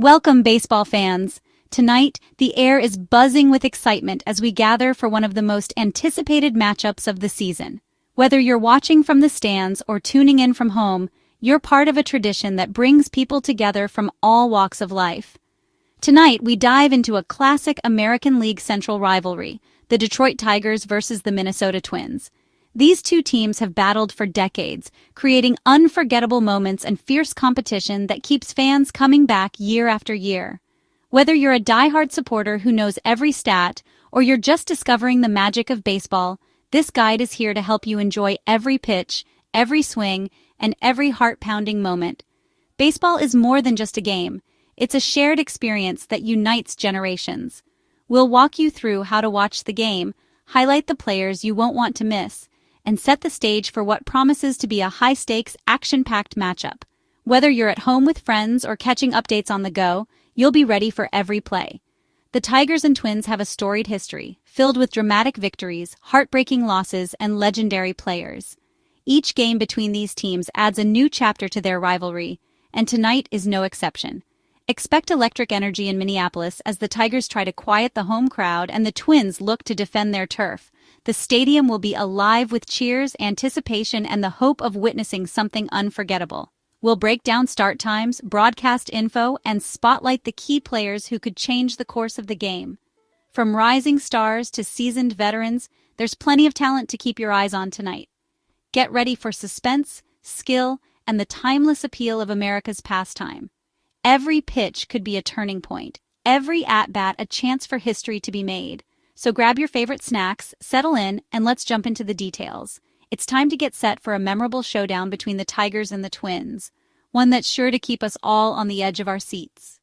Welcome, baseball fans. Tonight, the air is buzzing with excitement as we gather for one of the most anticipated matchups of the season. Whether you're watching from the stands or tuning in from home, you're part of a tradition that brings people together from all walks of life. Tonight, we dive into a classic American League Central rivalry, the Detroit Tigers versus the Minnesota Twins. These two teams have battled for decades, creating unforgettable moments and fierce competition that keeps fans coming back year after year. Whether you're a diehard supporter who knows every stat, or you're just discovering the magic of baseball, this guide is here to help you enjoy every pitch, every swing, and every heart-pounding moment. Baseball is more than just a game. It's a shared experience that unites generations. We'll walk you through how to watch the game, highlight the players you won't want to miss, and set the stage for what promises to be a high-stakes, action-packed matchup. Whether you're at home with friends or catching updates on the go, you'll be ready for every play. The Tigers and Twins have a storied history, filled with dramatic victories, heartbreaking losses, and legendary players. Each game between these teams adds a new chapter to their rivalry, and tonight is no exception. Expect electric energy in Minneapolis as the Tigers try to quiet the home crowd and the Twins look to defend their turf. The stadium will be alive with cheers, anticipation, and the hope of witnessing something unforgettable. We'll break down start times, broadcast info, and spotlight the key players who could change the course of the game. From rising stars to seasoned veterans, there's plenty of talent to keep your eyes on tonight. Get ready for suspense, skill, and the timeless appeal of America's pastime. Every pitch could be a turning point, every at-bat a chance for history to be made. So grab your favorite snacks, settle in, and let's jump into the details. It's time to get set for a memorable showdown between the Tigers and the Twins, one that's sure to keep us all on the edge of our seats.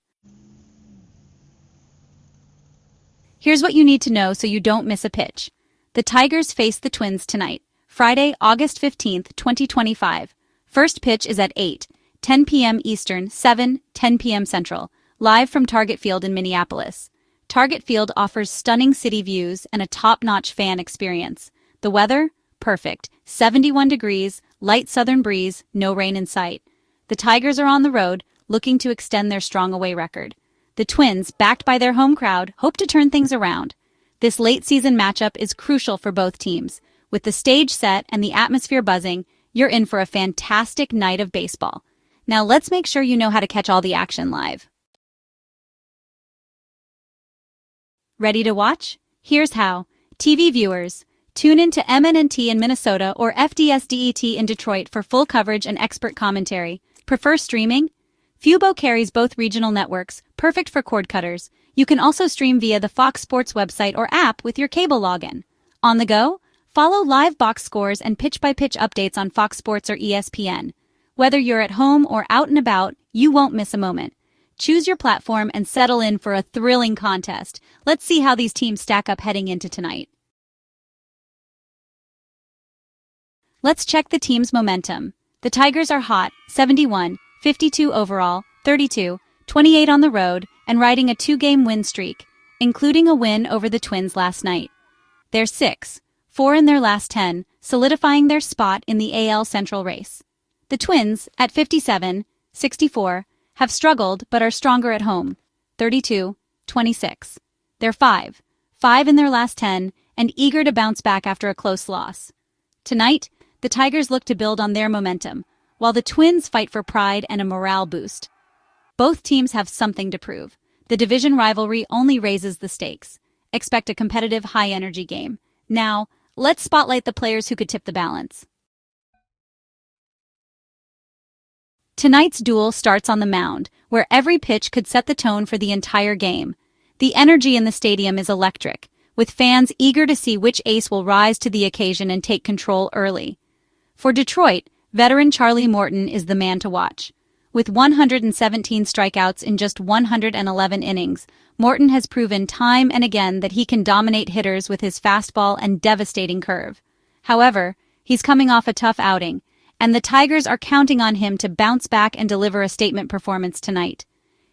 Here's what you need to know so you don't miss a pitch. The Tigers face the Twins tonight, Friday, August 15th, 2025. First pitch is at 8:10 p.m. Eastern, 7:10 p.m. Central, live from Target Field in Minneapolis. Target Field offers stunning city views and a top-notch fan experience. The weather? Perfect. 71 degrees, light southern breeze, no rain in sight. The Tigers are on the road, looking to extend their strong away record. The Twins, backed by their home crowd, hope to turn things around. This late-season matchup is crucial for both teams. With the stage set and the atmosphere buzzing, you're in for a fantastic night of baseball. Now let's make sure you know how to catch all the action live. Ready to watch? Here's how. TV viewers, tune in to MNNT in Minnesota or FDSDET in Detroit for full coverage and expert commentary. Prefer streaming? Fubo carries both regional networks, perfect for cord cutters. You can also stream via the Fox Sports website or app with your cable login. On the go? Follow live box scores and pitch-by-pitch updates on Fox Sports or ESPN. Whether you're at home or out and about, you won't miss a moment. Choose your platform and settle in for a thrilling contest. Let's see how these teams stack up heading into tonight. Let's check the team's momentum. The Tigers are hot, 71, 52 overall, 32, 28 on the road, and riding a two-game win streak, including a win over the Twins last night. They're 6-4 in their last 10, solidifying their spot in the AL Central race. The Twins, at 57, 64, have struggled but are stronger at home, 32, 26. They're 5-5 in their last 10, and eager to bounce back after a close loss. Tonight, the Tigers look to build on their momentum, while the Twins fight for pride and a morale boost. Both teams have something to prove. The division rivalry only raises the stakes. Expect a competitive, high-energy game. Now, let's spotlight the players who could tip the balance. Tonight's duel starts on the mound, where every pitch could set the tone for the entire game. The energy in the stadium is electric, with fans eager to see which ace will rise to the occasion and take control early. For Detroit, veteran Charlie Morton is the man to watch. With 117 strikeouts in just 111 innings, Morton has proven time and again that he can dominate hitters with his fastball and devastating curve. However, he's coming off a tough outing, and the Tigers are counting on him to bounce back and deliver a statement performance tonight.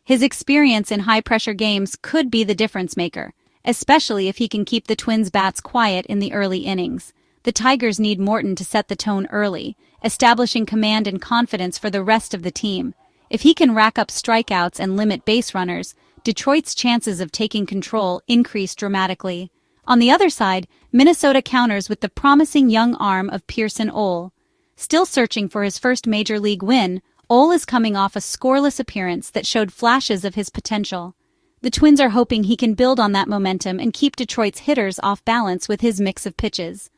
His experience in high-pressure games could be the difference maker, especially if he can keep the Twins' bats quiet in the early innings. The Tigers need Morton to set the tone early, establishing command and confidence for the rest of the team. If he can rack up strikeouts and limit base runners, Detroit's chances of taking control increase dramatically. On the other side, Minnesota counters with the promising young arm of Pearson Ole. Still searching for his first major league win, Ole is coming off a scoreless appearance that showed flashes of his potential. The Twins are hoping he can build on that momentum and keep Detroit's hitters off balance with his mix of pitches.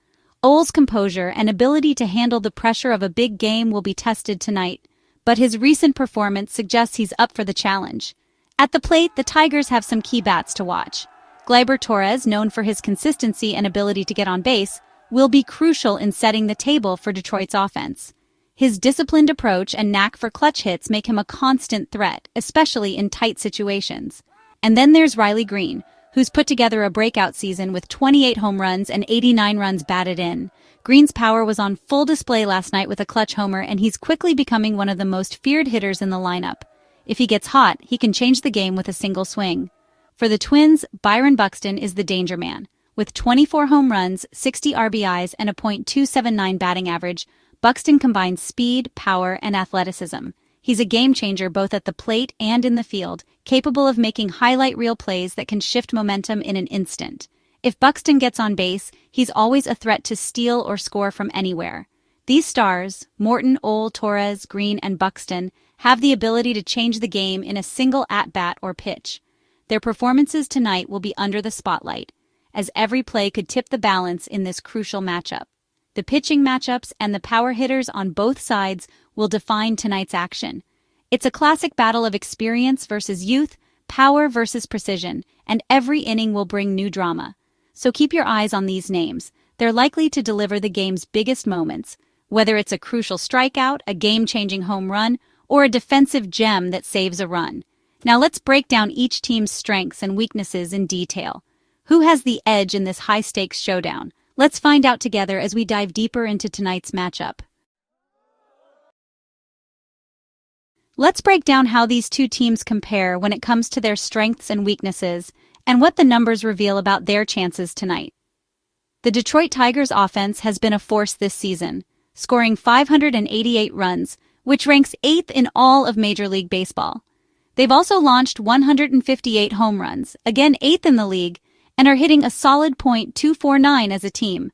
Ole's composure and ability to handle the pressure of a big game will be tested tonight, but his recent performance suggests he's up for the challenge. At the plate, the Tigers have some key bats to watch. Gleyber Torres, known for his consistency and ability to get on base, will be crucial in setting the table for Detroit's offense. His disciplined approach and knack for clutch hits make him a constant threat, especially in tight situations. And then there's Riley Green, who's put together a breakout season with 28 home runs and 89 runs batted in. Green's power was on full display last night with a clutch homer, and he's quickly becoming one of the most feared hitters in the lineup. If he gets hot, he can change the game with a single swing. For the Twins, Byron Buxton is the danger man. With 24 home runs, 60 RBIs, and a .279 batting average, Buxton combines speed, power, and athleticism. He's a game changer both at the plate and in the field, capable of making highlight reel plays that can shift momentum in an instant. If Buxton gets on base, he's always a threat to steal or score from anywhere. These stars, Morton, Ole, Torres, Green, and Buxton, have the ability to change the game in a single at-bat or pitch. Their performances tonight will be under the spotlight, as every play could tip the balance in this crucial matchup. The pitching matchups and the power hitters on both sides will define tonight's action. It's a classic battle of experience versus youth, power versus precision, and every inning will bring new drama. So keep your eyes on these names. They're likely to deliver the game's biggest moments, whether it's a crucial strikeout, a game-changing home run, or a defensive gem that saves a run. Now let's break down each team's strengths and weaknesses in detail. Who has the edge in this high-stakes showdown? Let's find out together as we dive deeper into tonight's matchup. Let's break down how these two teams compare when it comes to their strengths and weaknesses, and what the numbers reveal about their chances tonight. The Detroit Tigers offense has been a force this season, scoring 588 runs, which ranks 8th in all of Major League Baseball. They've also launched 158 home runs, again 8th in the league, and are hitting a solid .249 as a team.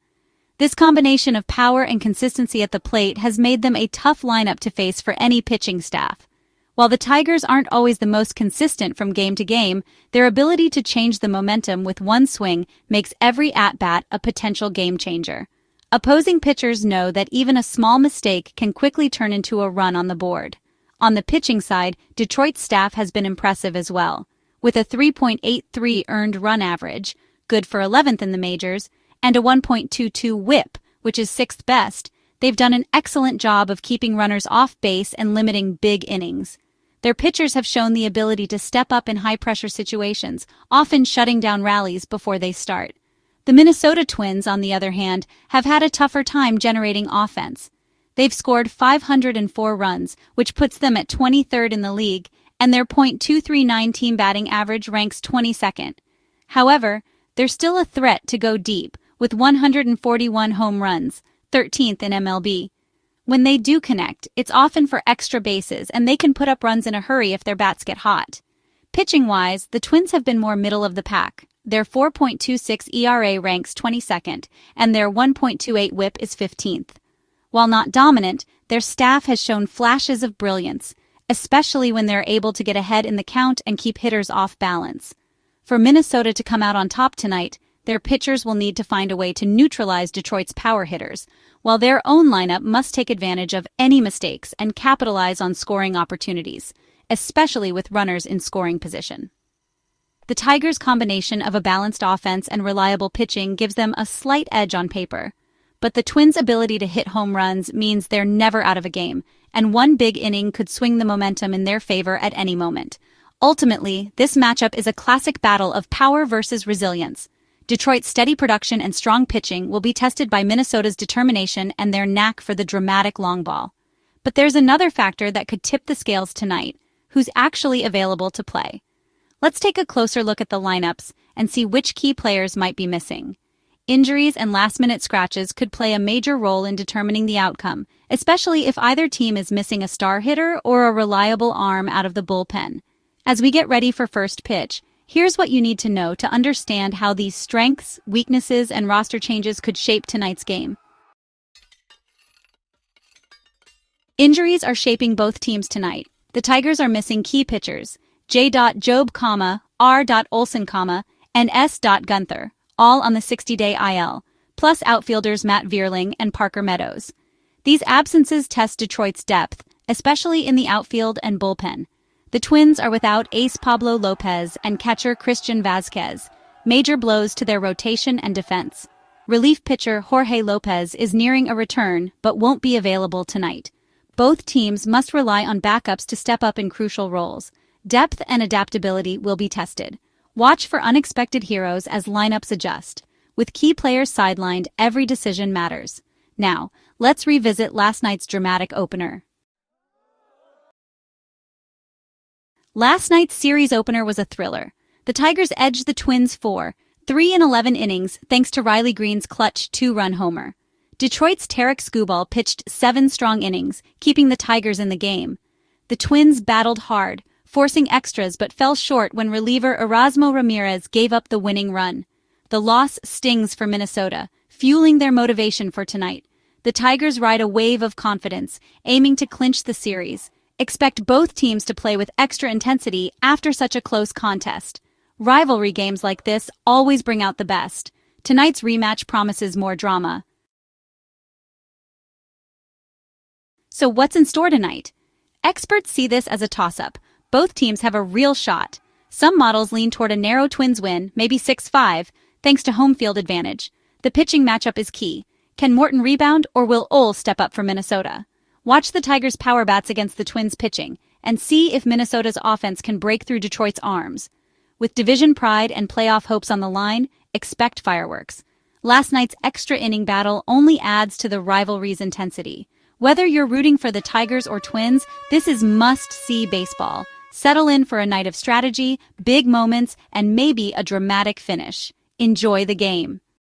This combination of power and consistency at the plate has made them a tough lineup to face for any pitching staff. While the Tigers aren't always the most consistent from game to game, their ability to change the momentum with one swing makes every at-bat a potential game changer. Opposing pitchers know that even a small mistake can quickly turn into a run on the board. On the pitching side, Detroit's staff has been impressive as well. With a 3.83 earned run average, good for 11th in the majors, and a 1.22 whip, which is 6th best, they've done an excellent job of keeping runners off base and limiting big innings. Their pitchers have shown the ability to step up in high-pressure situations, often shutting down rallies before they start. The Minnesota Twins, on the other hand, have had a tougher time generating offense. They've scored 504 runs, which puts them at 23rd in the league, and their .239 team batting average ranks 22nd. However, they're still a threat to go deep, with 141 home runs, 13th in MLB. When they do connect, it's often for extra bases, and they can put up runs in a hurry if their bats get hot. Pitching-wise, the Twins have been more middle of the pack. Their 4.26 ERA ranks 22nd, and their 1.28 whip is 15th. While not dominant, their staff has shown flashes of brilliance, especially when they're able to get ahead in the count and keep hitters off balance. For Minnesota to come out on top tonight, their pitchers will need to find a way to neutralize Detroit's power hitters, while their own lineup must take advantage of any mistakes and capitalize on scoring opportunities, especially with runners in scoring position. The Tigers' combination of a balanced offense and reliable pitching gives them a slight edge on paper, but the Twins' ability to hit home runs means they're never out of a game, and one big inning could swing the momentum in their favor at any moment. Ultimately, this matchup is a classic battle of power versus resilience. Detroit's steady production and strong pitching will be tested by Minnesota's determination and their knack for the dramatic long ball. But there's another factor that could tip the scales tonight: who's actually available to play. Let's take a closer look at the lineups and see which key players might be missing. Injuries and last-minute scratches could play a major role in determining the outcome, especially if either team is missing a star hitter or a reliable arm out of the bullpen. As we get ready for first pitch, here's what you need to know to understand how these strengths, weaknesses, and roster changes could shape tonight's game. Injuries are shaping both teams tonight. The Tigers are missing key pitchers, J. Job, R. Olsen, and S. Gunther, all on the 60-day IL, plus outfielders Matt Vierling and Parker Meadows. These absences test Detroit's depth, especially in the outfield and bullpen. The Twins are without ace Pablo Lopez and catcher Christian Vazquez, major blows to their rotation and defense. Relief pitcher Jorge Lopez is nearing a return but won't be available tonight. Both teams must rely on backups to step up in crucial roles. Depth and adaptability will be tested. Watch for unexpected heroes as lineups adjust. With key players sidelined, every decision matters. Now, let's revisit last night's dramatic opener. Last night's series opener was a thriller. The Tigers edged the Twins 4-3 in 11 innings thanks to Riley Green's clutch 2-run homer. Detroit's Tarikskubal pitched 7 strong innings, keeping the Tigers in the game. The Twins battled hard, forcing extras but fell short when reliever Erasmo Ramirez gave up the winning run. The loss stings for Minnesota, fueling their motivation for tonight. The Tigers ride a wave of confidence, aiming to clinch the series. Expect both teams to play with extra intensity after such a close contest. Rivalry games like this always bring out the best. Tonight's rematch promises more drama. So what's in store tonight? Experts see this as a toss-up. Both teams have a real shot. Some models lean toward a narrow Twins win, maybe 6-5, thanks to home field advantage. The pitching matchup is key. Can Morton rebound or will Ole step up for Minnesota? Watch the Tigers' power bats against the Twins' pitching and see if Minnesota's offense can break through Detroit's arms. With division pride and playoff hopes on the line, expect fireworks. Last night's extra inning battle only adds to the rivalry's intensity. Whether you're rooting for the Tigers or Twins, this is must-see baseball. Settle in for a night of strategy, big moments, and maybe a dramatic finish. Enjoy the game.